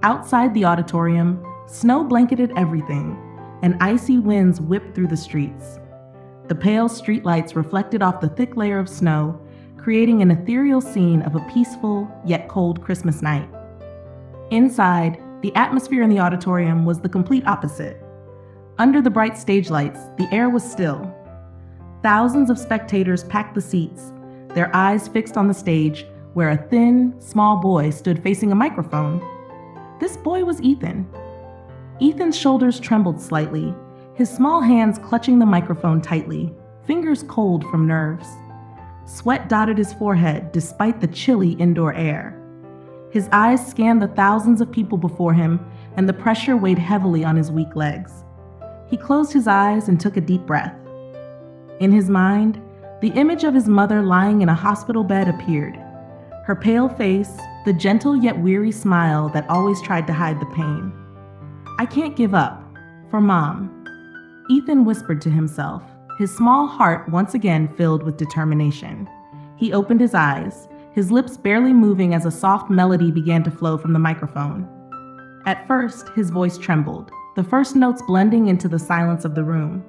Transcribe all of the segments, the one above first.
Outside the auditorium, snow blanketed everything, and icy winds whipped through the streets. The pale streetlights reflected off the thick layer of snow, creating an ethereal scene of a peaceful yet cold Christmas night. Inside, the atmosphere in the auditorium was the complete opposite. Under the bright stage lights, the air was still. Thousands of spectators packed the seats, their eyes fixed on the stage, where a thin, small boy stood facing a microphone. This boy was Ethan. Ethan's shoulders trembled slightly, his small hands clutching the microphone tightly, fingers cold from nerves. Sweat dotted his forehead despite the chilly indoor air. His eyes scanned the thousands of people before him, and the pressure weighed heavily on his weak legs. He closed his eyes and took a deep breath. In his mind, the image of his mother lying in a hospital bed appeared. Her pale face, the gentle yet weary smile that always tried to hide the pain. "I can't give up. For Mom." Ethan whispered to himself, his small heart once again filled with determination. He opened his eyes, his lips barely moving as a soft melody began to flow from the microphone. At first, his voice trembled, the first notes blending into the silence of the room.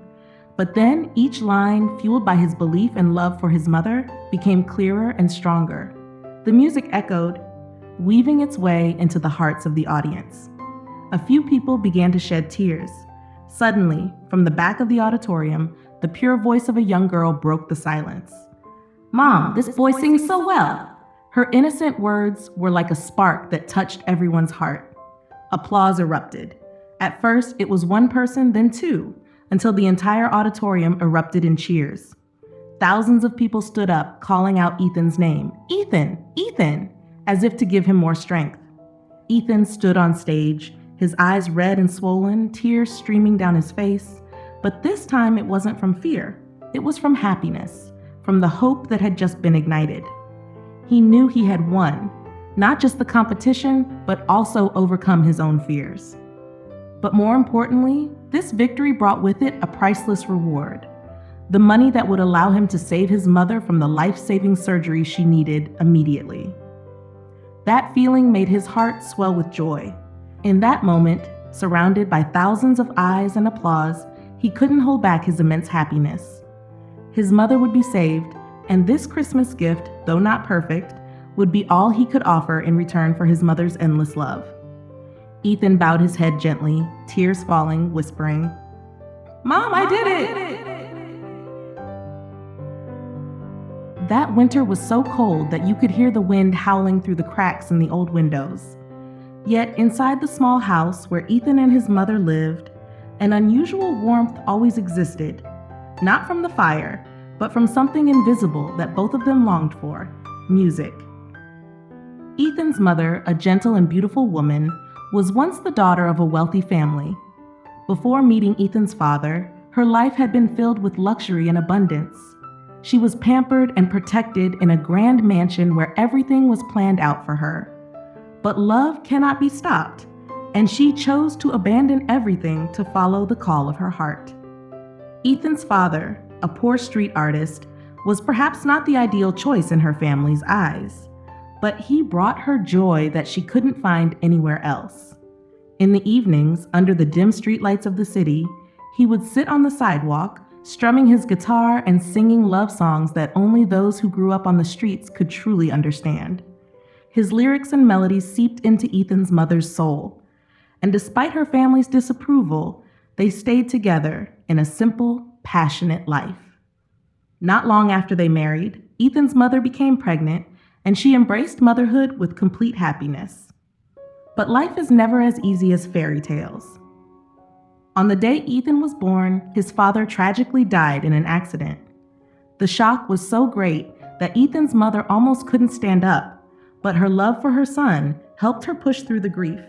But then each line, fueled by his belief and love for his mother, became clearer and stronger. The music echoed, weaving its way into the hearts of the audience. A few people began to shed tears. Suddenly, from the back of the auditorium, the pure voice of a young girl broke the silence. "Mom, this boy sings so well." Her innocent words were like a spark that touched everyone's heart. Applause erupted. At first, it was one person, then two, until the entire auditorium erupted in cheers. Thousands of people stood up, calling out Ethan's name. "Ethan! Ethan!" as if to give him more strength. Ethan stood on stage, his eyes red and swollen, tears streaming down his face. But this time it wasn't from fear. It was from happiness, from the hope that had just been ignited. He knew he had won, not just the competition, but also overcome his own fears. But more importantly, this victory brought with it a priceless reward. The money that would allow him to save his mother from the life-saving surgery she needed immediately. That feeling made his heart swell with joy. In that moment, surrounded by thousands of eyes and applause, he couldn't hold back his immense happiness. His mother would be saved, and this Christmas gift, though not perfect, would be all he could offer in return for his mother's endless love. Ethan bowed his head gently, tears falling, whispering, "Mom, I did it!" That winter was so cold that you could hear the wind howling through the cracks in the old windows. Yet inside the small house where Ethan and his mother lived, an unusual warmth always existed, not from the fire, but from something invisible that both of them longed for: music. Ethan's mother, a gentle and beautiful woman, was once the daughter of a wealthy family. Before meeting Ethan's father, her life had been filled with luxury and abundance. She was pampered and protected in a grand mansion where everything was planned out for her. But love cannot be stopped, and she chose to abandon everything to follow the call of her heart. Ethan's father, a poor street artist, was perhaps not the ideal choice in her family's eyes, but he brought her joy that she couldn't find anywhere else. In the evenings, under the dim streetlights of the city, he would sit on the sidewalk, strumming his guitar and singing love songs that only those who grew up on the streets could truly understand. His lyrics and melodies seeped into Ethan's mother's soul, and despite her family's disapproval, they stayed together in a simple, passionate life. Not long after they married, Ethan's mother became pregnant, and she embraced motherhood with complete happiness. But life is never as easy as fairy tales. On the day Ethan was born, his father tragically died in an accident. The shock was so great that Ethan's mother almost couldn't stand up, but her love for her son helped her push through the grief.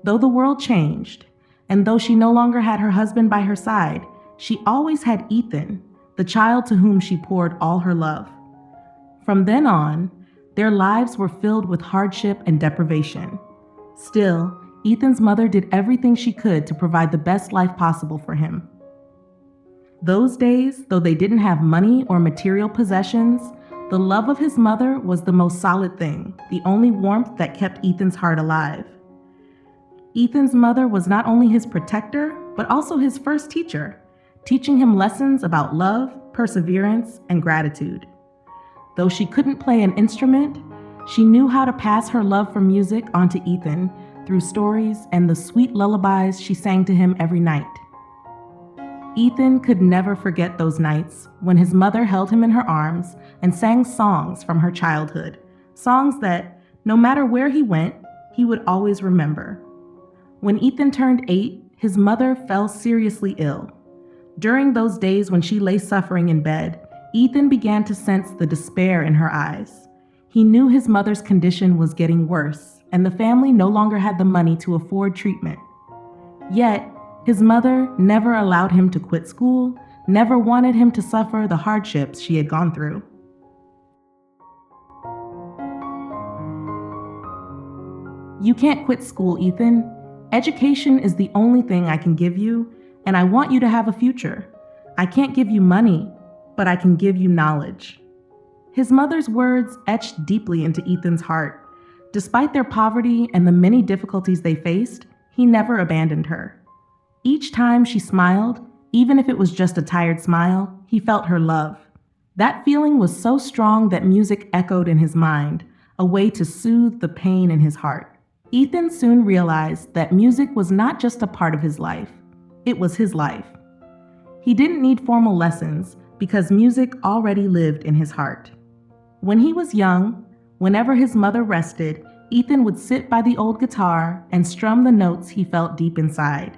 Though the world changed, and though she no longer had her husband by her side, she always had Ethan, the child to whom she poured all her love. From then on, their lives were filled with hardship and deprivation. Still, Ethan's mother did everything she could to provide the best life possible for him. Those days, though they didn't have money or material possessions, the love of his mother was the most solid thing, the only warmth that kept Ethan's heart alive. Ethan's mother was not only his protector, but also his first teacher, teaching him lessons about love, perseverance, and gratitude. Though she couldn't play an instrument, she knew how to pass her love for music onto Ethan through stories and the sweet lullabies she sang to him every night. Ethan could never forget those nights when his mother held him in her arms and sang songs from her childhood, songs that, no matter where he went, he would always remember. When Ethan turned 8, his mother fell seriously ill. During those days when she lay suffering in bed, Ethan began to sense the despair in her eyes. He knew his mother's condition was getting worse, and the family no longer had the money to afford treatment. Yet, his mother never allowed him to quit school, never wanted him to suffer the hardships she had gone through. "You can't quit school, Ethan. Education is the only thing I can give you, and I want you to have a future. I can't give you money, but I can give you knowledge." His mother's words etched deeply into Ethan's heart. Despite their poverty and the many difficulties they faced, he never abandoned her. Each time she smiled, even if it was just a tired smile, he felt her love. That feeling was so strong that music echoed in his mind, a way to soothe the pain in his heart. Ethan soon realized that music was not just a part of his life, it was his life. He didn't need formal lessons because music already lived in his heart. When he was young, whenever his mother rested, Ethan would sit by the old guitar and strum the notes he felt deep inside.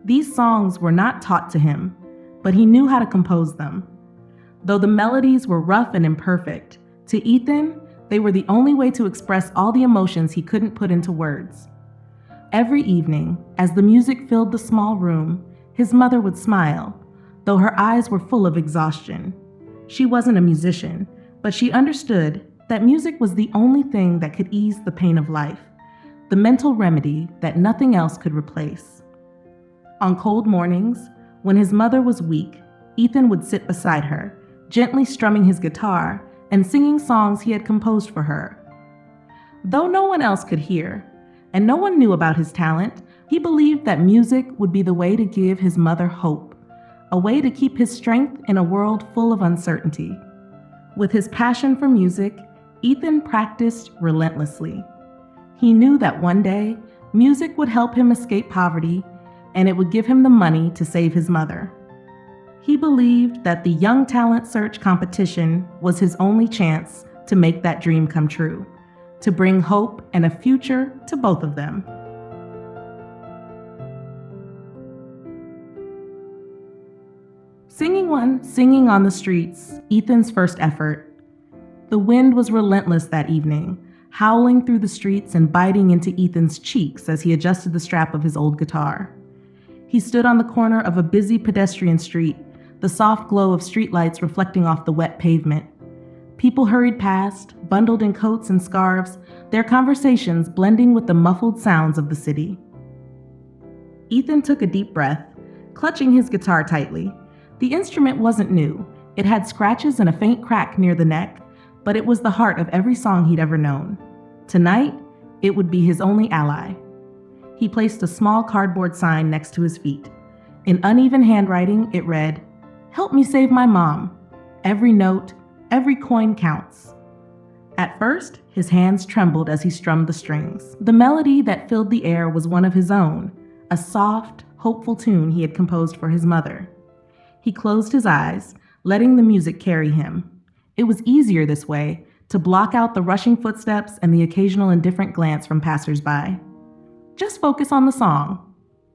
These songs were not taught to him, but he knew how to compose them. Though the melodies were rough and imperfect, to Ethan, they were the only way to express all the emotions he couldn't put into words. Every evening, as the music filled the small room, his mother would smile, though her eyes were full of exhaustion. She wasn't a musician, but she understood that music was the only thing that could ease the pain of life, the mental remedy that nothing else could replace. On cold mornings, when his mother was weak, Ethan would sit beside her, gently strumming his guitar and singing songs he had composed for her. Though no one else could hear, and no one knew about his talent, he believed that music would be the way to give his mother hope, a way to keep his strength in a world full of uncertainty. With his passion for music, Ethan practiced relentlessly. He knew that one day, music would help him escape poverty, and it would give him the money to save his mother. He believed that the Young Talent Search competition was his only chance to make that dream come true, to bring hope and a future to both of them. Singing on the streets, Ethan's first effort. The wind was relentless that evening, howling through the streets and biting into Ethan's cheeks as he adjusted the strap of his old guitar. He stood on the corner of a busy pedestrian street, the soft glow of streetlights reflecting off the wet pavement. People hurried past, bundled in coats and scarves, their conversations blending with the muffled sounds of the city. Ethan took a deep breath, clutching his guitar tightly. The instrument wasn't new. It had scratches and a faint crack near the neck, but it was the heart of every song he'd ever known. Tonight, it would be his only ally. He placed a small cardboard sign next to his feet. In uneven handwriting, it read, "Help me save my mom. Every note, every coin counts." At first, his hands trembled as he strummed the strings. The melody that filled the air was one of his own, a soft, hopeful tune he had composed for his mother. He closed his eyes, letting the music carry him. It was easier this way, to block out the rushing footsteps and the occasional indifferent glance from passersby. "Just focus on the song,"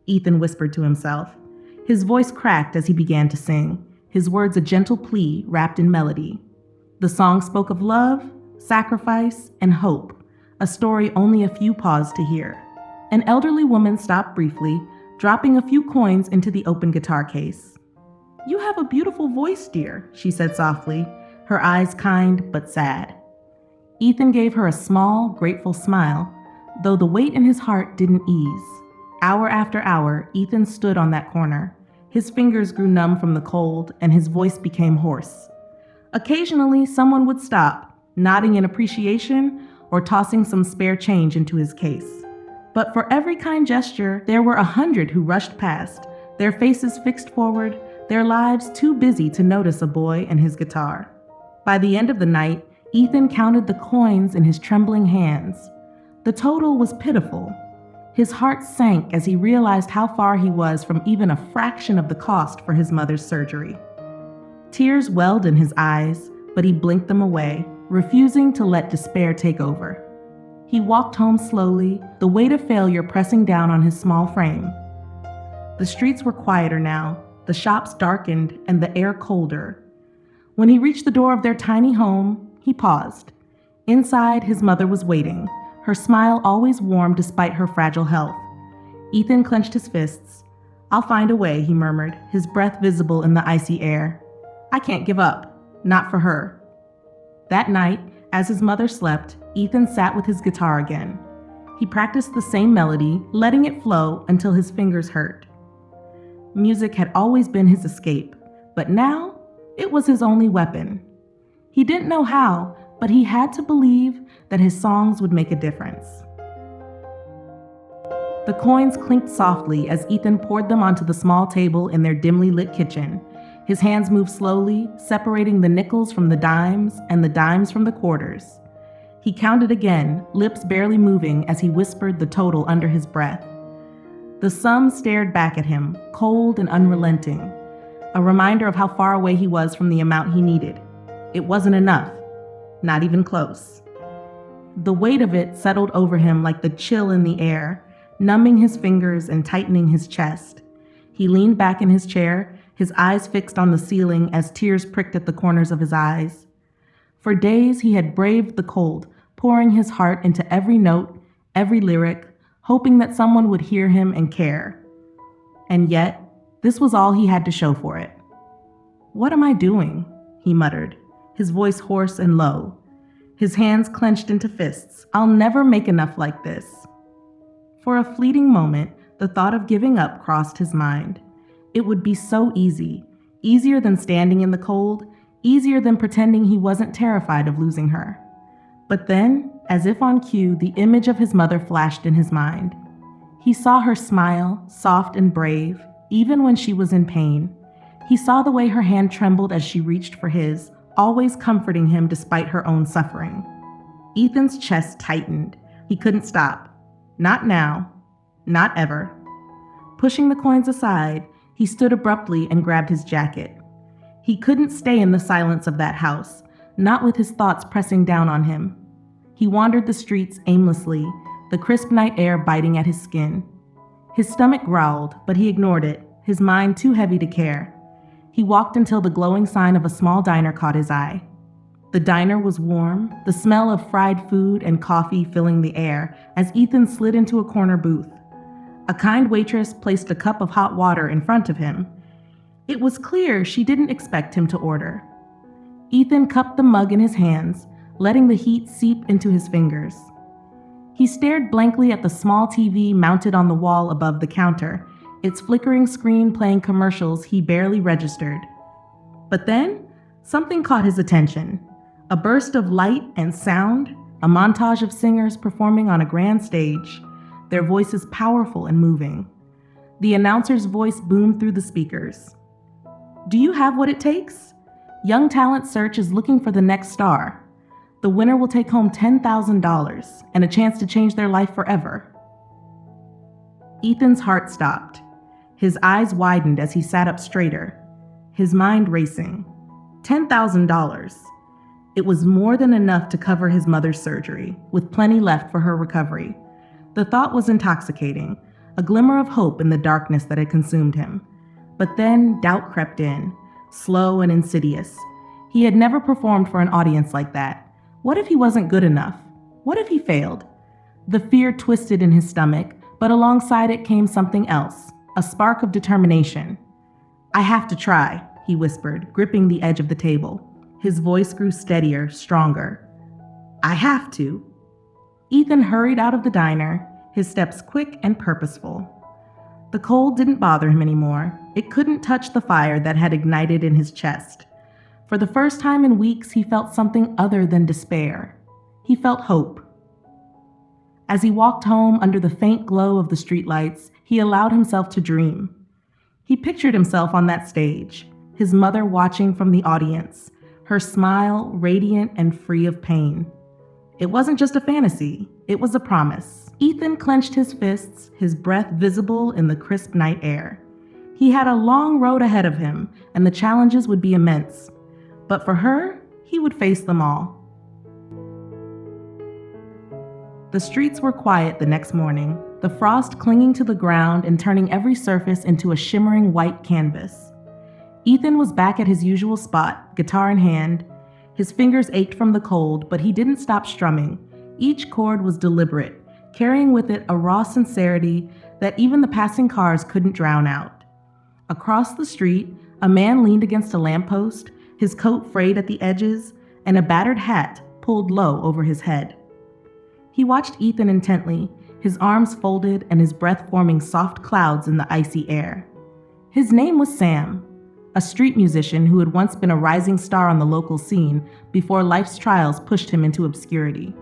Ethan whispered to himself. His voice cracked as he began to sing, his words a gentle plea wrapped in melody. The song spoke of love, sacrifice, and hope, a story only a few paused to hear. An elderly woman stopped briefly, dropping a few coins into the open guitar case. "You have a beautiful voice, dear," she said softly, her eyes kind but sad. Ethan gave her a small, grateful smile, though the weight in his heart didn't ease. Hour after hour, Ethan stood on that corner. His fingers grew numb from the cold, and his voice became hoarse. Occasionally, someone would stop, nodding in appreciation or tossing some spare change into his case. But for every kind gesture, there were 100 who rushed past, their faces fixed forward, their lives too busy to notice a boy and his guitar. By the end of the night, Ethan counted the coins in his trembling hands. The total was pitiful. His heart sank as he realized how far he was from even a fraction of the cost for his mother's surgery. Tears welled in his eyes, but he blinked them away, refusing to let despair take over. He walked home slowly, the weight of failure pressing down on his small frame. The streets were quieter now, the shops darkened, and the air colder. When he reached the door of their tiny home, he paused. Inside, his mother was waiting, her smile always warm despite her fragile health. Ethan clenched his fists. "I'll find a way," he murmured, his breath visible in the icy air. "I can't give up. Not for her." That night, as his mother slept, Ethan sat with his guitar again. He practiced the same melody, letting it flow until his fingers hurt. Music had always been his escape, but now it was his only weapon. He didn't know how, but he had to believe that his songs would make a difference. The coins clinked softly as Ethan poured them onto the small table in their dimly lit kitchen. His hands moved slowly, separating the nickels from the dimes and the dimes from the quarters. He counted again, lips barely moving as he whispered the total under his breath. The sum stared back at him, cold and unrelenting, a reminder of how far away he was from the amount he needed. It wasn't enough, not even close. The weight of it settled over him like the chill in the air, numbing his fingers and tightening his chest. He leaned back in his chair, his eyes fixed on the ceiling as tears pricked at the corners of his eyes. For days he had braved the cold, pouring his heart into every note, every lyric, hoping that someone would hear him and care. And yet, this was all he had to show for it. "What am I doing?" he muttered, his voice hoarse and low. His hands clenched into fists. "I'll never make enough like this." For a fleeting moment, the thought of giving up crossed his mind. It would be so easy, easier than standing in the cold, easier than pretending he wasn't terrified of losing her. But then, as if on cue, the image of his mother flashed in his mind. He saw her smile, soft and brave, even when she was in pain. He saw the way her hand trembled as she reached for his, always comforting him despite her own suffering. Ethan's chest tightened. He couldn't stop. Not now. Not ever. Pushing the coins aside, he stood abruptly and grabbed his jacket. He couldn't stay in the silence of that house, not with his thoughts pressing down on him. He wandered the streets aimlessly, the crisp night air biting at his skin. His stomach growled, but he ignored it, his mind too heavy to care. He walked until the glowing sign of a small diner caught his eye. The diner was warm, the smell of fried food and coffee filling the air as Ethan slid into a corner booth. A kind waitress placed a cup of hot water in front of him. It was clear she didn't expect him to order. Ethan cupped the mug in his hands, letting the heat seep into his fingers. He stared blankly at the small TV mounted on the wall above the counter, its flickering screen playing commercials he barely registered. But then, something caught his attention. A burst of light and sound, a montage of singers performing on a grand stage, their voices powerful and moving. The announcer's voice boomed through the speakers. "Do you have what it takes? Young Talent Search is looking for the next star. The winner will take home $10,000 and a chance to change their life forever." Ethan's heart stopped. His eyes widened as he sat up straighter, his mind racing. $10,000. It was more than enough to cover his mother's surgery, with plenty left for her recovery. The thought was intoxicating, a glimmer of hope in the darkness that had consumed him. But then doubt crept in, slow and insidious. He had never performed for an audience like that. What if he wasn't good enough? What if he failed? The fear twisted in his stomach, but alongside it came something else, a spark of determination. "I have to try," he whispered, gripping the edge of the table. His voice grew steadier, stronger. "I have to." Ethan hurried out of the diner, his steps quick and purposeful. The cold didn't bother him anymore. It couldn't touch the fire that had ignited in his chest. For the first time in weeks, he felt something other than despair. He felt hope. As he walked home under the faint glow of the streetlights, he allowed himself to dream. He pictured himself on that stage, his mother watching from the audience, her smile radiant and free of pain. It wasn't just a fantasy, it was a promise. Ethan clenched his fists, his breath visible in the crisp night air. He had a long road ahead of him, and the challenges would be immense. But for her, he would face them all. The streets were quiet the next morning, the frost clinging to the ground and turning every surface into a shimmering white canvas. Ethan was back at his usual spot, guitar in hand. His fingers ached from the cold, but he didn't stop strumming. Each chord was deliberate, carrying with it a raw sincerity that even the passing cars couldn't drown out. Across the street, a man leaned against a lamppost, his coat frayed at the edges, and a battered hat pulled low over his head. He watched Ethan intently, his arms folded and his breath forming soft clouds in the icy air. His name was Sam, a street musician who had once been a rising star on the local scene before life's trials pushed him into obscurity.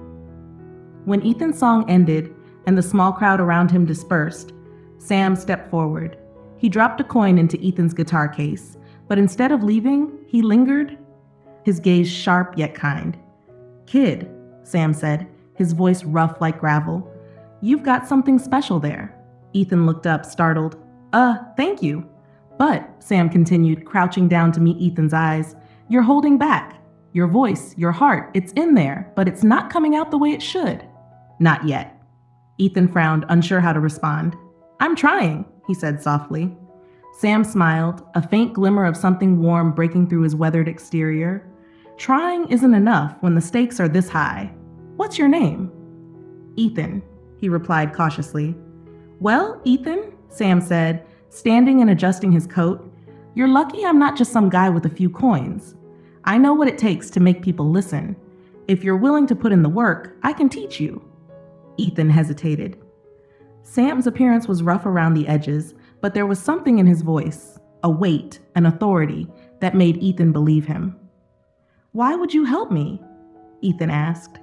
When Ethan's song ended and the small crowd around him dispersed, Sam stepped forward. He dropped a coin into Ethan's guitar case, but instead of leaving, he lingered, his gaze sharp yet kind. "Kid," Sam said, his voice rough like gravel, "you've got something special there." Ethan looked up, startled. Thank you." "But," Sam continued, crouching down to meet Ethan's eyes, "you're holding back. Your voice, your heart, it's in there, but it's not coming out the way it should." "Not yet." Ethan frowned, unsure how to respond. "I'm trying," he said softly. Sam smiled, a faint glimmer of something warm breaking through his weathered exterior. "Trying isn't enough when the stakes are this high. What's your name?" "Ethan," he replied cautiously. "Well, Ethan," Sam said, standing and adjusting his coat, "you're lucky I'm not just some guy with a few coins. I know what it takes to make people listen. If you're willing to put in the work, I can teach you." Ethan hesitated. Sam's appearance was rough around the edges, but there was something in his voice, a weight, an authority, that made Ethan believe him. "Why would you help me?" Ethan asked.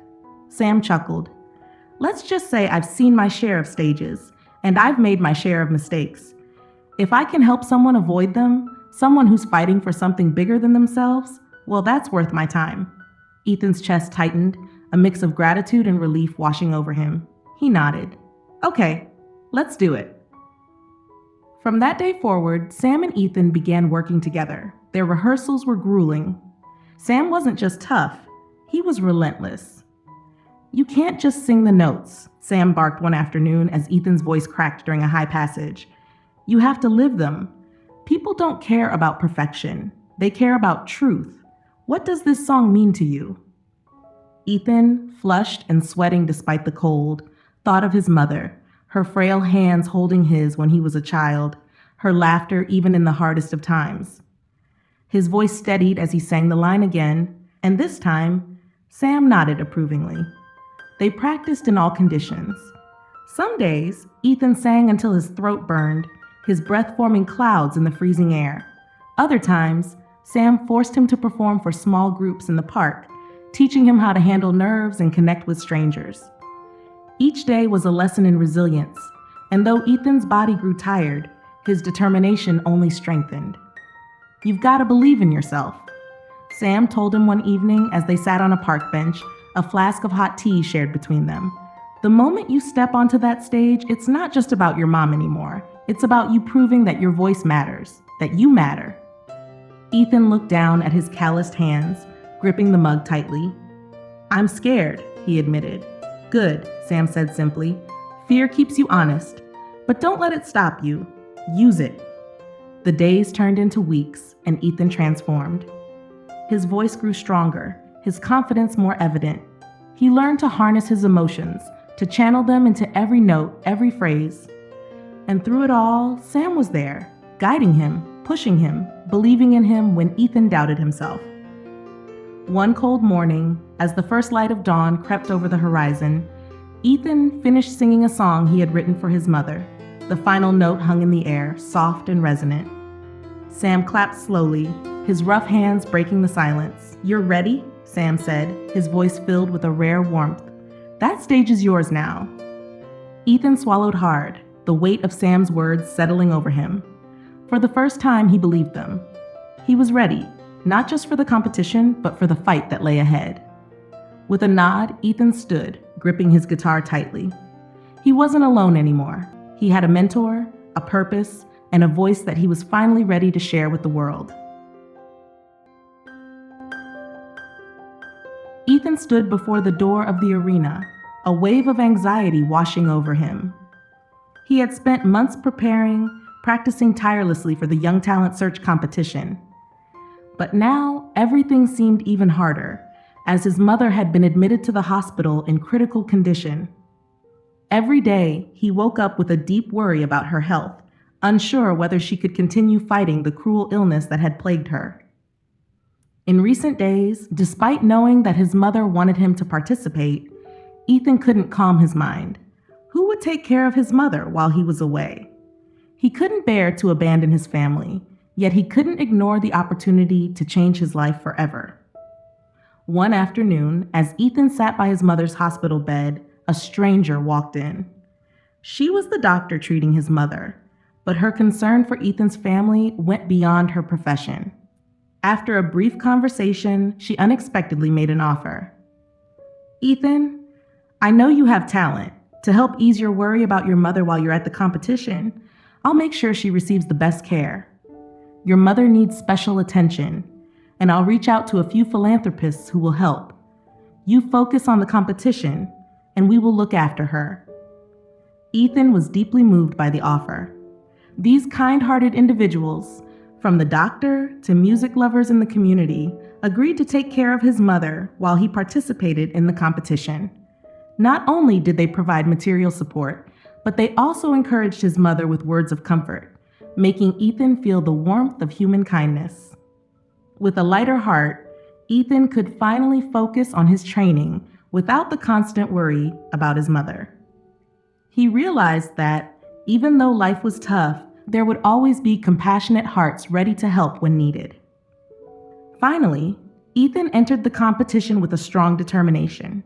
Sam chuckled. "Let's just say I've seen my share of stages, and I've made my share of mistakes. If I can help someone avoid them, someone who's fighting for something bigger than themselves, well, that's worth my time." Ethan's chest tightened, a mix of gratitude and relief washing over him. He nodded. "Okay, let's do it." From that day forward, Sam and Ethan began working together. Their rehearsals were grueling. Sam wasn't just tough, he was relentless. "You can't just sing the notes," Sam barked one afternoon as Ethan's voice cracked during a high passage. "You have to live them. People don't care about perfection. They care about truth. What does this song mean to you?" Ethan, flushed and sweating despite the cold, thought of his mother, her frail hands holding his when he was a child, her laughter even in the hardest of times. His voice steadied as he sang the line again, and this time, Sam nodded approvingly. They practiced in all conditions. Some days, Ethan sang until his throat burned, his breath forming clouds in the freezing air. Other times, Sam forced him to perform for small groups in the park, teaching him how to handle nerves and connect with strangers. Each day was a lesson in resilience, and though Ethan's body grew tired, his determination only strengthened. "You've got to believe in yourself," Sam told him one evening as they sat on a park bench, a flask of hot tea shared between them. "The moment you step onto that stage, it's not just about your mom anymore. It's about you proving that your voice matters, that you matter." Ethan looked down at his calloused hands, gripping the mug tightly. "I'm scared," he admitted. "Good," Sam said simply. "Fear keeps you honest, but don't let it stop you. Use it." The days turned into weeks, and Ethan transformed. His voice grew stronger, his confidence more evident. He learned to harness his emotions, to channel them into every note, every phrase. And through it all, Sam was there, guiding him, pushing him, believing in him when Ethan doubted himself. One cold morning, as the first light of dawn crept over the horizon, Ethan finished singing a song he had written for his mother. The final note hung in the air, soft and resonant. Sam clapped slowly, his rough hands breaking the silence. "You're ready?" Sam said, his voice filled with a rare warmth. "That stage is yours now. Ethan swallowed hard, the weight of Sam's words settling over him. For the first time, he believed them. He was ready, not just for the competition, but for the fight that lay ahead. With a nod, Ethan stood, gripping his guitar tightly. He wasn't alone anymore. He had a mentor, a purpose, and a voice that he was finally ready to share with the world. Ethan stood before the door of the arena, a wave of anxiety washing over him. He had spent months preparing, practicing tirelessly for the Young Talent Search competition. But now, everything seemed even harder, as his mother had been admitted to the hospital in critical condition. Every day, he woke up with a deep worry about her health, unsure whether she could continue fighting the cruel illness that had plagued her. In recent days, despite knowing that his mother wanted him to participate, Ethan couldn't calm his mind. Who would take care of his mother while he was away? He couldn't bear to abandon his family, yet he couldn't ignore the opportunity to change his life forever. One afternoon, as Ethan sat by his mother's hospital bed, a stranger walked in. She was the doctor treating his mother, but her concern for Ethan's family went beyond her profession. After a brief conversation, she unexpectedly made an offer. "Ethan, I know you have talent. To help ease your worry about your mother while you're at the competition, I'll make sure she receives the best care. Your mother needs special attention, and I'll reach out to a few philanthropists who will help. You focus on the competition, and we will look after her." Ethan was deeply moved by the offer. These kind-hearted individuals, from the doctor to music lovers in the community, agreed to take care of his mother while he participated in the competition. Not only did they provide material support, but they also encouraged his mother with words of comfort, making Ethan feel the warmth of human kindness. With a lighter heart, Ethan could finally focus on his training without the constant worry about his mother. He realized that, even though life was tough, there would always be compassionate hearts ready to help when needed. Finally, Ethan entered the competition with a strong determination.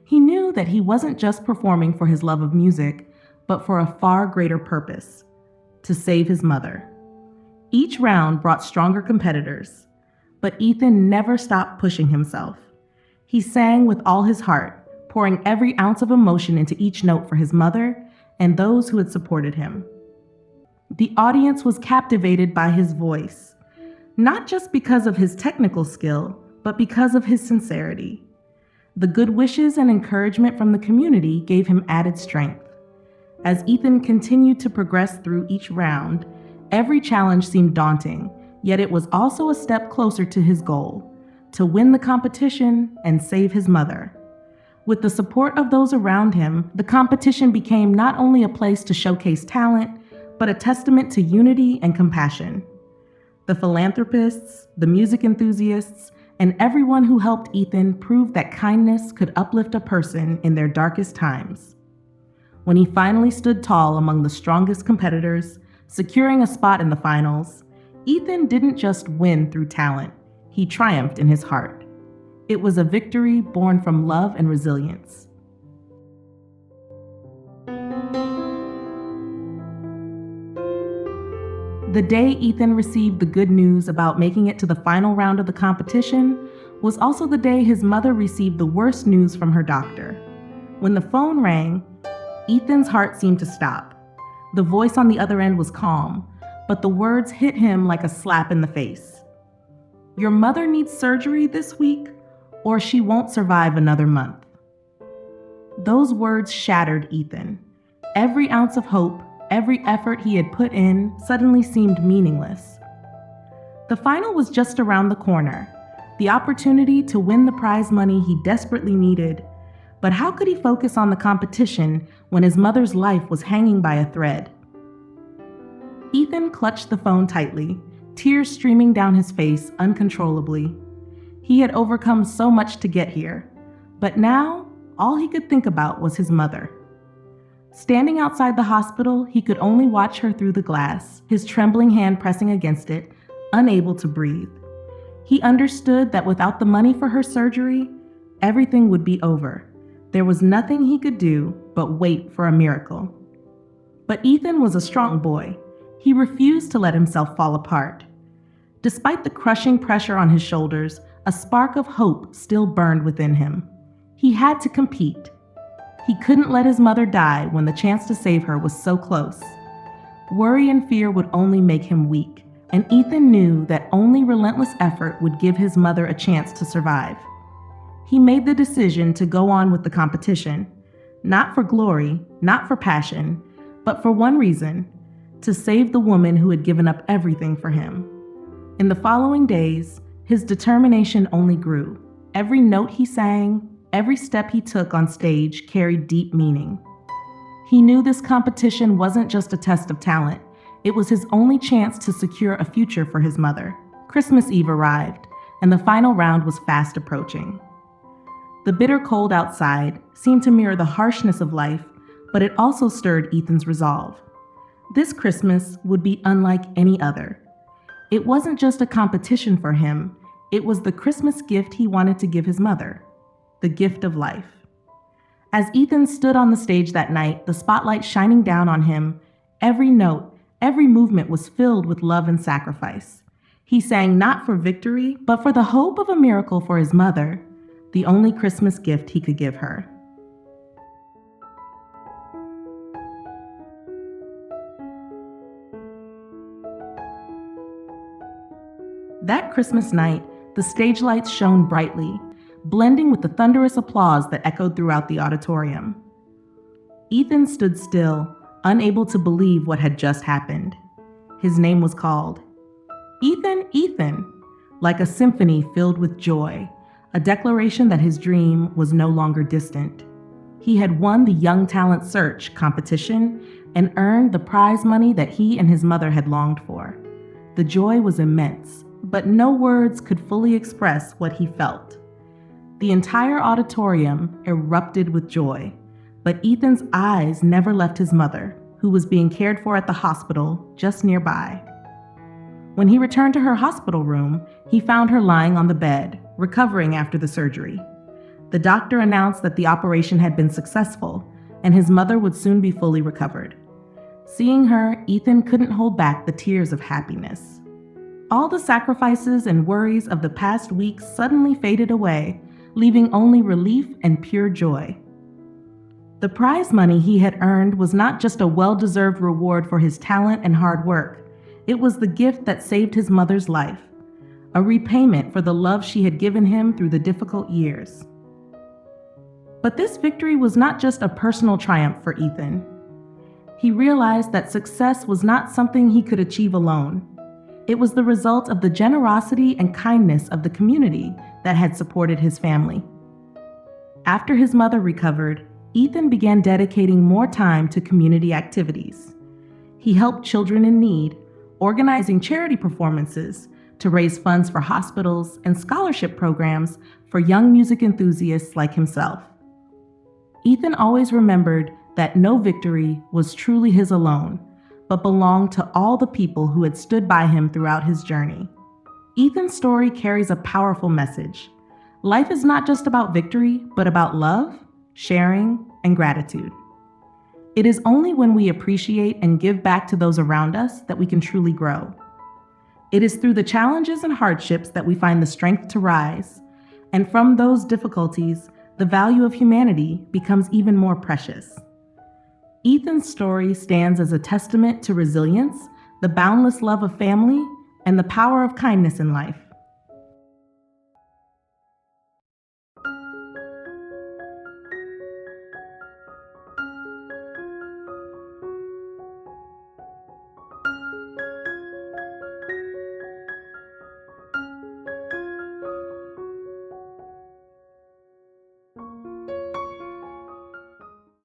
He knew that he wasn't just performing for his love of music, but for a far greater purpose: to save his mother. Each round brought stronger competitors, but Ethan never stopped pushing himself. He sang with all his heart, pouring every ounce of emotion into each note for his mother and those who had supported him. The audience was captivated by his voice, not just because of his technical skill, but because of his sincerity. The good wishes and encouragement from the community gave him added strength. As Ethan continued to progress through each round, every challenge seemed daunting, yet it was also a step closer to his goal: to win the competition and save his mother. With the support of those around him, the competition became not only a place to showcase talent, but a testament to unity and compassion. The philanthropists, the music enthusiasts, and everyone who helped Ethan proved that kindness could uplift a person in their darkest times. When he finally stood tall among the strongest competitors, securing a spot in the finals, Ethan didn't just win through talent, he triumphed in his heart. It was a victory born from love and resilience. The day Ethan received the good news about making it to the final round of the competition was also the day his mother received the worst news from her doctor. When the phone rang, Ethan's heart seemed to stop. The voice on the other end was calm, but the words hit him like a slap in the face. "Your mother needs surgery this week, or she won't survive another month." Those words shattered Ethan. Every ounce of hope, every effort he had put in suddenly seemed meaningless. The final was just around the corner, the opportunity to win the prize money he desperately needed. But how could he focus on the competition when his mother's life was hanging by a thread? Ethan clutched the phone tightly, tears streaming down his face uncontrollably. He had overcome so much to get here, but now all he could think about was his mother. Standing outside the hospital, he could only watch her through the glass, his trembling hand pressing against it, unable to breathe. He understood that without the money for her surgery, everything would be over. There was nothing he could do, but wait for a miracle. But Ethan was a strong boy. He refused to let himself fall apart. Despite the crushing pressure on his shoulders, a spark of hope still burned within him. He had to compete. He couldn't let his mother die when the chance to save her was so close. Worry and fear would only make him weak, and Ethan knew that only relentless effort would give his mother a chance to survive. He made the decision to go on with the competition, not for glory, not for passion, but for one reason: to save the woman who had given up everything for him. In the following days, his determination only grew. Every note he sang, every step he took on stage carried deep meaning. He knew this competition wasn't just a test of talent. It was his only chance to secure a future for his mother. Christmas Eve arrived, and the final round was fast approaching. The bitter cold outside seemed to mirror the harshness of life, but it also stirred Ethan's resolve. This Christmas would be unlike any other. It wasn't just a competition for him, it was the Christmas gift he wanted to give his mother, the gift of life. As Ethan stood on the stage that night, the spotlight shining down on him, every note, every movement was filled with love and sacrifice. He sang not for victory, but for the hope of a miracle for his mother, the only Christmas gift he could give her. That Christmas night, the stage lights shone brightly, blending with the thunderous applause that echoed throughout the auditorium. Ethan stood still, unable to believe what had just happened. His name was called. Ethan, Ethan, like a symphony filled with joy, a declaration that his dream was no longer distant. He had won the Young Talent Search competition and earned the prize money that he and his mother had longed for. The joy was immense, but no words could fully express what he felt. The entire auditorium erupted with joy, but Ethan's eyes never left his mother, who was being cared for at the hospital just nearby. When he returned to her hospital room, he found her lying on the bed, recovering after the surgery. The doctor announced that the operation had been successful, and his mother would soon be fully recovered. Seeing her, Ethan couldn't hold back the tears of happiness. All the sacrifices and worries of the past weeks suddenly faded away, leaving only relief and pure joy. The prize money he had earned was not just a well-deserved reward for his talent and hard work. It was the gift that saved his mother's life, a repayment for the love she had given him through the difficult years. But this victory was not just a personal triumph for Ethan. He realized that success was not something he could achieve alone. It was the result of the generosity and kindness of the community that had supported his family. After his mother recovered, Ethan began dedicating more time to community activities. He helped children in need, organizing charity performances to raise funds for hospitals and scholarship programs for young music enthusiasts like himself. Ethan always remembered that no victory was truly his alone, but belonged to all the people who had stood by him throughout his journey. Ethan's story carries a powerful message. Life is not just about victory, but about love, sharing, and gratitude. It is only when we appreciate and give back to those around us that we can truly grow. It is through the challenges and hardships that we find the strength to rise, and from those difficulties, the value of humanity becomes even more precious. Ethan's story stands as a testament to resilience, the boundless love of family, and the power of kindness in life.